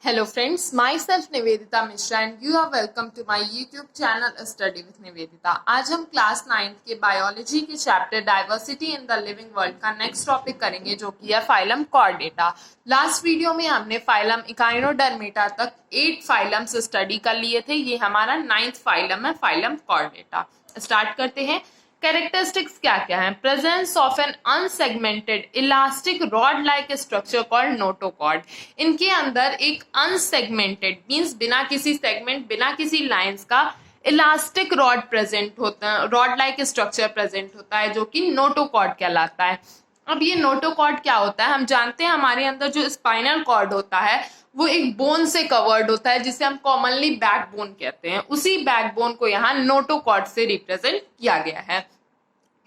Hello friends, myself Nivedita Mishra and you are welcome to my YouTube channel Study with Nivedita। आज हम class 9th के biology के chapter diversity in the living world का next topic करेंगे जो कि है फाइलम कॉर्डेटा। लास्ट वीडियो में हमने फाइलम इकाइनोडर्मेटा तक 8 फाइलम्स स्टडी कर लिए थे। ये हमारा 9th फाइलम है, फाइलम कॉर्डेटा। स्टार्ट करते हैं। कैरेक्टरिस्टिक्स क्या क्या है? Presence of an unsegmented elastic rod like structure called notochord. इनके अंदर एक अनसेगमेंटेड मींस बिना किसी सेगमेंट, बिना किसी लाइंस का इलास्टिक रॉड प्रेजेंट होता है, रॉड लाइक स्ट्रक्चर प्रेजेंट होता है जो कि नोटोकॉर्ड कहलाता है। अब ये नोटोकॉर्ड क्या होता है? हम जानते हैं हमारे अंदर जो स्पाइनल कॉर्ड होता है वो एक बोन से कवर्ड होता है जिसे हम कॉमनली बैकबोन कहते हैं। उसी बैकबोन को यहाँ नोटोकॉर्ड से रिप्रेजेंट किया गया है।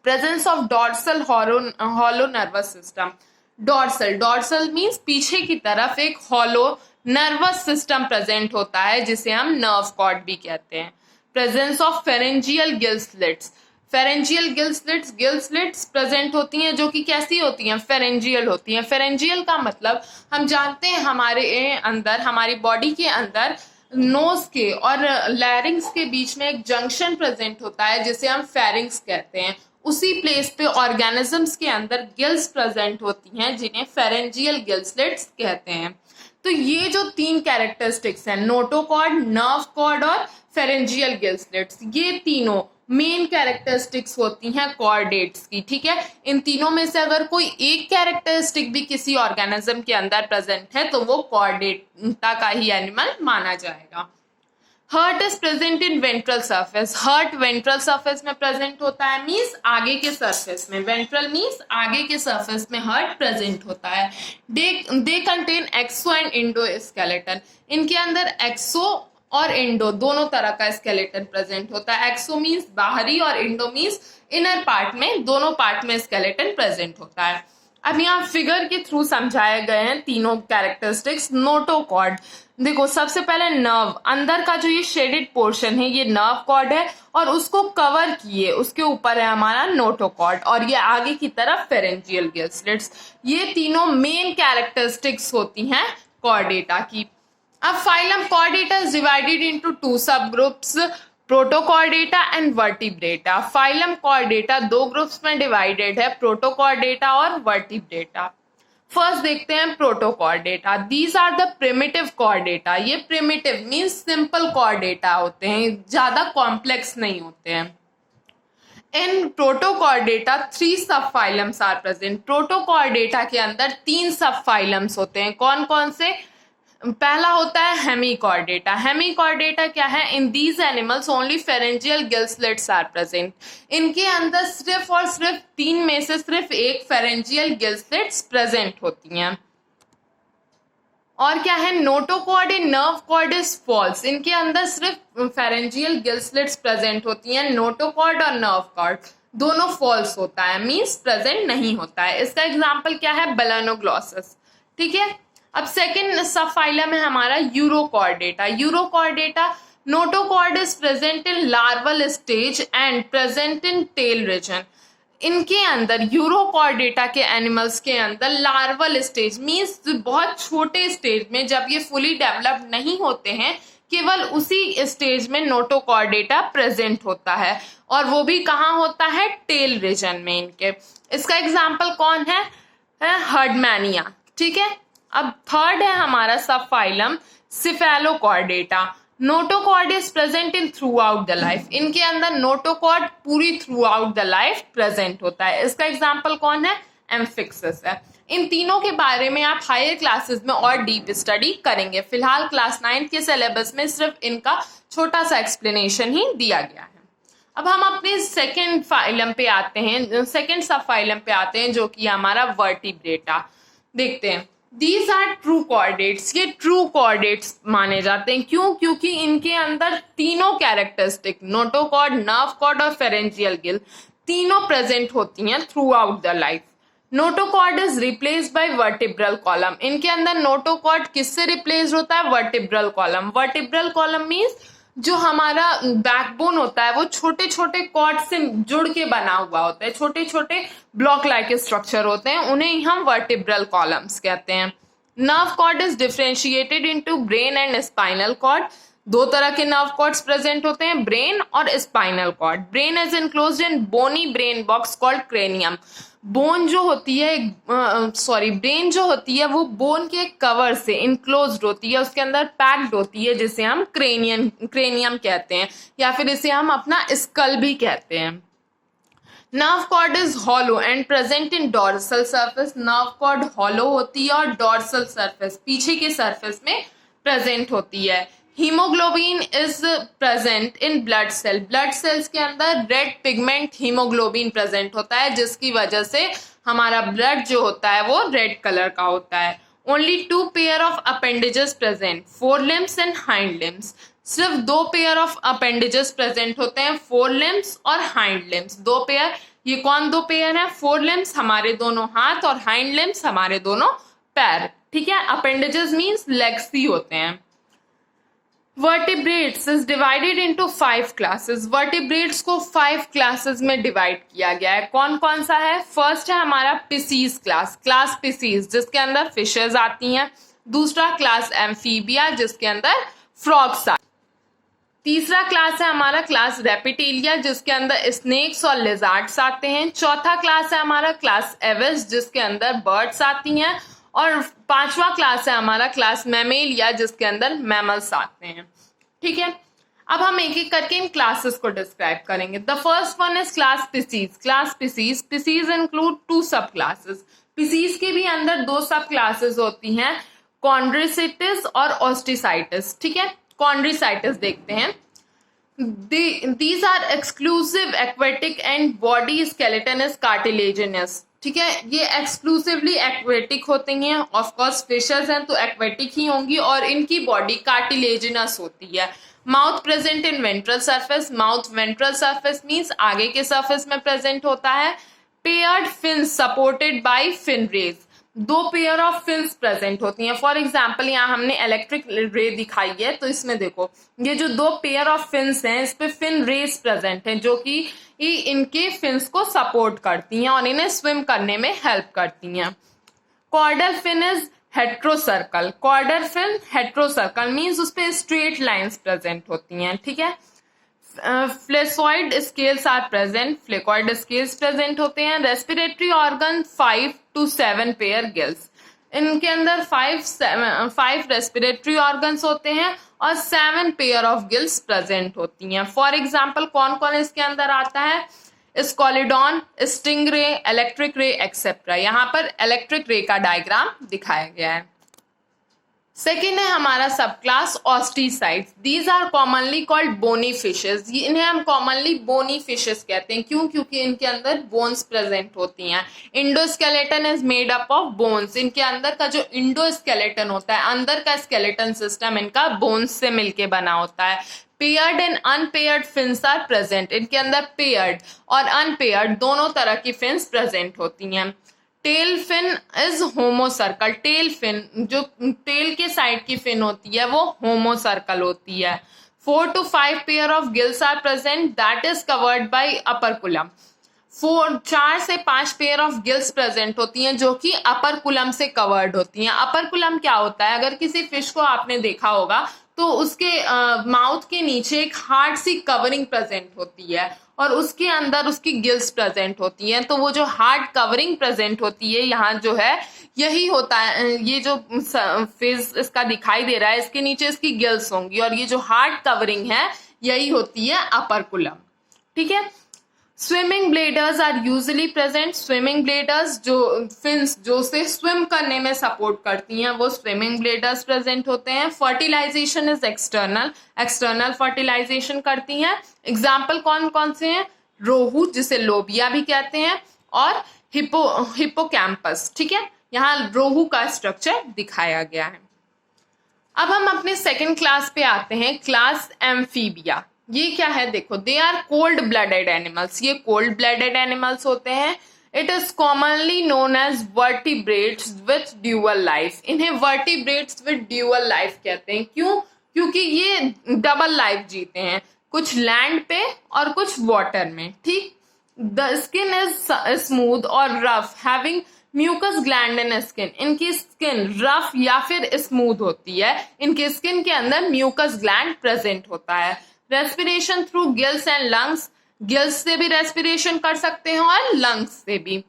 Presence of dorsal hollow nervous system. Dorsal means पीछे की तरफ एक हॉलो नर्वस सिस्टम प्रेजेंट होता है जिसे हम नर्व कॉर्ड भी कहते हैं। Presence of pharyngeal gill slits. Pharyngeal gill slits present होती हैं जो कि कैसी होती हैं? फेरेंजियल होती हैं। फेरेंजियल का मतलब हम जानते हैं हमारे अंदर, हमारी बॉडी के अंदर नोज के और लैरिंग्स के बीच में एक जंक्शन प्रेजेंट होता है जिसे हम फेरिंग्स कहते हैं। उसी प्लेस पे ऑर्गेनिजम्स के अंदर गिल्स प्रेजेंट होती हैं जिन्हें फेरेंजियल गिल स्लिट्स कहते हैं। तो ये जो 3 कैरेक्टरिस्टिक्स हैं, नोटोकॉर्ड, नर्व कॉर्ड और फेरेंजियल गिल स्लिट्स, ये तीनों मेन कैरेक्टरिस्टिक्स होती हैं कॉर्डेट्स की। ठीक है, इन तीनों में से अगर कोई एक कैरेक्टरिस्टिक भी किसी ऑर्गेनिज्म के अंदर प्रेजेंट है तो वो कॉर्डेटा का ही एनिमल माना जाएगा। Heart is present in ventral surface. Heart ventral surface में प्रेजेंट होता है, मींस आगे के सरफेस में। वेंट्रल मींस आगे के सरफेस में हर्ट प्रेजेंट होता है। They contain exo and endo skeleton. इनके अंदर एक्सो और इंडो दोनों तरह का स्केलेटन प्रेजेंट होता है। एक्सो मींस बाहरी और इंडो मींस इनर पार्ट में, दोनों पार्ट में स्केलेटन प्रेजेंट होता है। अब यहाँ फिगर के थ्रू समझाए गए हैं तीनों कैरेक्टरिस्टिक्स। नोटोकॉर्ड, देखो सबसे पहले नर्व, अंदर का जो ये शेडेड पोर्शन है ये नर्व कॉर्ड है और उसको कवर किए उसके ऊपर है हमारा नोटोकॉर्ड और ये आगे की तरफ फेरेंजियल गिल स्लिट्स। ये तीनों मेन कैरेक्टरिस्टिक्स होती हैं कॉर्डेटा की। अब phylum Chordata is divided into 2 sub groups, Protochordata and Vertebrata. Phylum Chordata 2 groups में डिवाइडेड है, प्रोटोकॉर्डेटा और वर्टिब्रेटा। फर्स्ट देखते हैं Protochordata. These are the primitive Chordata. ये प्रिमिटिव मींस सिंपल कॉर्डेटा होते हैं, ज्यादा कॉम्प्लेक्स नहीं होते हैं। इन प्रोटोकॉर्डेटा 3 सब फाइलम्स आर प्रेजेंट। प्रोटोकॉर्डेटा के अंदर 3 सब फाइलम्स होते हैं। कौन कौन से? पहला होता है हेमीकॉर्डेटा। हेमीकॉर्डेटा क्या है? In these animals only pharyngeal gill slits are present. इनके अंदर सिर्फ और सिर्फ 3 में से सिर्फ एक फेरेंजियल गिल स्लिट्स प्रेजेंट होती हैं। और क्या है? Notochord and nerve cord is false. इनके अंदर सिर्फ फेरेंजियल गिल स्लिट्स प्रेजेंट होती हैं। नोटोकॉर्ड और नर्व कॉर्ड दोनों फॉल्स होता है, मींस प्रेजेंट नहीं होता है। इसका एग्जाम्पल क्या है? बेलेनोग्लॉसस। ठीक है, अब सेकेंड सब फाइलम है हमारा urochordata. Urochordata, notochord is present in larval stage and present in tail region. इनके अंदर यूरोकॉर्डेटा के एनिमल्स के अंदर लार्वल स्टेज मींस बहुत छोटे स्टेज में, जब ये फुली डेवलप्ड नहीं होते हैं, केवल उसी स्टेज में नोटोकॉर्डेटा प्रेजेंट होता है और वो भी कहाँ होता है? टेल रीजन में इनके। इसका एग्जाम्पल कौन है? हर्डमैनिया। ठीक है, अब थर्ड है हमारा सब phylum cephalochordata. Notochord is present in through out the life. इनके अंदर नोटोकॉर्ड पूरी through out the life present होता है। इसका एग्जाम्पल कौन है? एम्फिक्सिस है। इन तीनों के बारे में आप हायर क्लासेस में और डीप स्टडी करेंगे। फिलहाल क्लास 9 के सिलेबस में सिर्फ इनका छोटा सा एक्सप्लेनेशन ही दिया गया है। अब हम अपने सेकेंड फाइलम पे आते हैं, सेकेंड सब फाइलम पे आते हैं जो कि हमारा वर्टिब्रेटा। देखते हैं, दीज आर ट्रू कॉर्डेट्स। ये ट्रू कॉर्डेट्स माने जाते हैं। क्यों? क्योंकि इनके अंदर तीनों कैरेक्टरिस्टिक, नोटोकॉर्ड, नर्व कॉर्ड और फेरेंजियल गिल, तीनों प्रेजेंट होती हैं through out the life. Notochord is replaced by vertebral column. इनके अंदर नोटोकॉर्ड किससे रिप्लेस होता है? Vertebral column. Vertebral column means जो हमारा बैकबोन होता है वो छोटे छोटे कॉर्ड से जुड़ के बना हुआ होता है, छोटे छोटे ब्लॉक लाइक स्ट्रक्चर होते हैं, उन्हें हम वर्टिब्रल कॉलम्स कहते हैं। Nerve cord is differentiated into brain and spinal cord. दो तरह के नर्व कॉर्ड्स प्रेजेंट होते हैं, ब्रेन और spinal cord. Brain is enclosed in bony brain box called cranium. Bone जो होती है ब्रेन जो होती है वो बोन के कवर से इनक्लोज्ड होती है, उसके अंदर पैक्ड होती है, जिसे हम क्रेनियम कहते हैं, या फिर इसे हम अपना स्कल भी कहते हैं। Nerve cord is hollow and present in dorsal surface. Nerve cord hollow होती है और डॉर्सल सरफेस, पीछे के सरफेस में प्रेजेंट होती है। Haemoglobin is present in blood cell. Blood cells के अंदर रेड पिगमेंट हीमोग्लोबिन प्रेजेंट होता है, जिसकी वजह से हमारा ब्लड जो होता है वो रेड कलर का होता है। Only 2 pair of appendages present, four limbs and hind limbs. सिर्फ 2 पेयर ऑफ अपेंडेजेस प्रेजेंट होते हैं, फोर लिम्स और हाइंड लिम्स। 2 पेयर, ये कौन 2 पेयर है? फोर लिम्स हमारे दोनों हाथ और हाइंड लिम्स हमारे दोनों पैर। ठीक है, अपेंडेजेस मीन्स लेग्स ही होते हैं। Vertebrates is divided into 5 classes. Vertebrates को 5 क्लासेस में डिवाइड किया गया है। कौन कौन सा है? फर्स्ट है हमारा पिसीज क्लास पिसीज, जिसके अंदर फिशेस आती हैं। दूसरा क्लास एम्फीबिया, जिसके अंदर फ्रॉग्स आती हैं। तीसरा क्लास है हमारा क्लास रेप्टिलिया, जिसके अंदर स्नेक्स और लिजार्ड्स आते हैं। चौथा क्लास है हमारा क्लास एविस, जिसके अंदर बर्ड्स आती हैं। और 5वां क्लास है हमारा क्लास मैमेलिया, जिसके अंदर मैमल्स आते हैं। ठीक है, अब हम एक एक करके इन क्लासेस को डिस्क्राइब करेंगे। The first one is class Pisces. Class Pisces include 2 सब क्लासेस। पिसीज के भी अंदर 2 सब क्लासेस होती हैं, कॉन्ड्रोसिटिस और ओस्टिसाइटिस। ठीक है, कॉन्ड्रोसाइटिस देखते हैं। These are exclusive aquatic and body skeleton is cartilaginous। ठीक है, ये एक्सक्लूसिवली एक्वेटिक होती हैं। ऑफ कोर्स फिशेस हैं तो एक्वेटिक ही होंगी, और इनकी बॉडी कार्टिलेजिनस होती है। Mouth present in ventral surface. Mouth ventral surface means आगे के सरफेस में प्रेजेंट होता है। Paired fins supported by fin rays. 2 pair of fins present होती हैं। फॉर एग्जाम्पल यहाँ हमने इलेक्ट्रिक रे दिखाई है, तो इसमें देखो ये जो 2 पेयर ऑफ फिन्स हैं, इस पे फिन रेज प्रेजेंट हैं, जो कि इनके फिन्स को सपोर्ट करती हैं और इन्हें स्विम करने में हेल्प करती हैं। Caudal fin is heterocercal. Caudal fin heterocercal means उस पे स्ट्रेट लाइंस प्रेजेंट होती हैं। ठीक है, placoid scales are present. Placoid scales present होते हैं। Respiratory organ 5 to 7 pair gills. इनके अंदर 5 रेस्पिरेटरी ऑर्गन्स होते हैं और 7 पेयर ऑफ गिल्स प्रेजेंट होती हैं। फॉर एग्जाम्पल कौन कौन इसके अंदर आता है? Scoliodon, stingray, electric ray etcetera. यहाँ पर इलेक्ट्रिक रे का डायग्राम दिखाया गया है। सेकेंड है हमारा subclass Osteichthyes. These are commonly called bony fishes. इन्हें हम कॉमनली बोनी फिशेस कहते हैं। क्यों? क्योंकि इनके अंदर बोन्स प्रेजेंट होती हैं। Endoskeleton is made up of bones. इनके अंदर का जो इंडोस्केलेटन होता है, अंदर का स्केलेटन सिस्टम इनका बोन्स से मिलके बना होता है। Paired and unpaired fins are present. इनके अंदर पेयर्ड और अनपेयर्ड दोनों तरह की फिन्स प्रेजेंट होती हैं। Tail fin is homocercal. Tail fin, जो टेल के साइड की फिन होती है वो होमोसर्कल होती है। 4 to 5 pair of gills are present, that is covered by operculum. 4 से 5 पेयर ऑफ गिल्स प्रेजेंट होती हैं, जो कि अपर कुलम से कवर्ड होती हैं। अपर कुलम क्या होता है? अगर किसी फिश को आपने देखा होगा तो उसके माउथ के नीचे एक हार्ड सी कवरिंग प्रेजेंट होती है और उसके अंदर उसकी गिल्स प्रेजेंट होती हैं। तो वो जो हार्ड कवरिंग प्रेजेंट होती है यहाँ जो है, यही होता है। ये जो फिश इसका दिखाई दे रहा है, इसके नीचे इसकी गिल्स होंगी और ये जो हार्ड कवरिंग है यही होती है अपर कुलम। ठीक है, swimming bladders are usually present. Swimming bladders, जो फिन्स जो उसे स्विम करने में सपोर्ट करती हैं, वो स्विमिंग ब्लेडर्स प्रेजेंट होते हैं। Fertilisation is external. External fertilisation करती हैं। एग्जाम्पल कौन कौन से हैं? रोहू, जिसे लोबिया भी कहते हैं, और हिप्पोकैम्पस। ठीक है, यहाँ रोहू का स्ट्रक्चर दिखाया गया है। अब हम अपने सेकेंड क्लास पे आते हैं, क्लास एम्फीबिया। ये क्या है? देखो, they are cold blooded animals. ये कोल्ड ब्लडेड एनिमल्स होते हैं। It is commonly known as vertebrates with dual life. इन्हें वर्टिब्रेट्स विथ ड्यूअल लाइफ कहते हैं। क्यों? क्योंकि ये डबल लाइफ जीते हैं, कुछ लैंड पे और कुछ वाटर में। ठीक, द स्किन इज स्मूथ और rough, having mucus gland in skin, इनकी स्किन रफ या फिर स्मूथ होती है, इनके स्किन के अंदर म्यूकस ग्लैंड प्रेजेंट होता है। Respiration through gills and lungs, gills से भी रेस्पिरेशन कर सकते हैं और लंग्स से भी।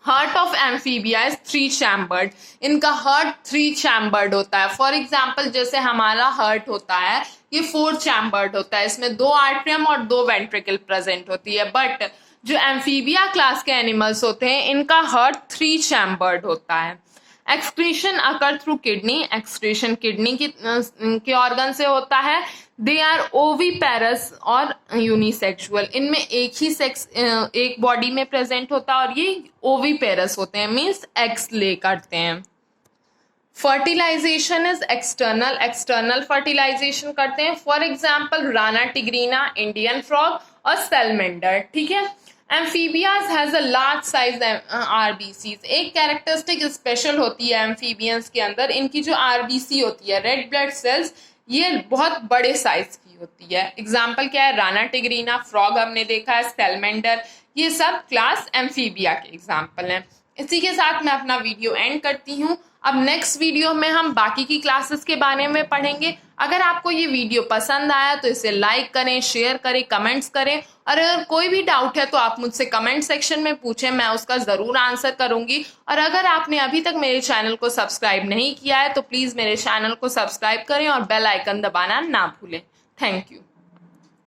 Heart of amphibia is 3 chambered, इनका हार्ट 3 चैम्बर्ड होता है। फॉर एग्जाम्पल जैसे हमारा हार्ट होता है ये 4 चैम्बर्ड होता है, इसमें 2 आर्ट्रियम और 2 वेंट्रिकल प्रेजेंट होती है। बट जो एम्फीबिया क्लास के एनिमल्स होते हैं इनका हार्ट 3 चैम्बर्ड होता है। एक्सक्रीशन अकर थ्रू किडनी, एक्सक्रीशन किडनी के ऑर्गन से होता है। दे आर ओवीपेरस और यूनिसेक्सुअल, इनमें एक ही सेक्स एक बॉडी में प्रेजेंट होता है और ये ओवीपेरस होते हैं, मीन्स एग्स ले करते हैं। Fertilisation is external, external fertilization करते हैं। For example Rana tigrina, Indian frog और सेलमेंडर, ठीक है। Amphibia has a large size RBCs, एक कैरेक्टरिस्टिक स्पेशल होती है एम्फीबियंस के अंदर, इनकी जो आरबीसी होती है रेड ब्लड सेल्स ये बहुत बड़े साइज की होती है। एग्जाम्पल क्या है, राना टिग्रीना, फ्रॉग हमने देखा है, सेलमेंडर, ये सब क्लास एम्फीबिया के एग्जाम्पल हैं। इसी के साथ मैं अपना वीडियो एंड करती हूँ। अब नेक्स्ट वीडियो में हम बाकी की क्लासेस के बारे में पढ़ेंगे। अगर आपको ये वीडियो पसंद आया तो इसे लाइक करें, शेयर करें, कमेंट्स करें और अगर कोई भी डाउट है तो आप मुझसे कमेंट सेक्शन में पूछें, मैं उसका ज़रूर आंसर करूंगी। और अगर आपने अभी तक मेरे चैनल को सब्सक्राइब नहीं किया है तो प्लीज़ मेरे चैनल को सब्सक्राइब करें और बेल आइकन दबाना ना भूलें। Thank you.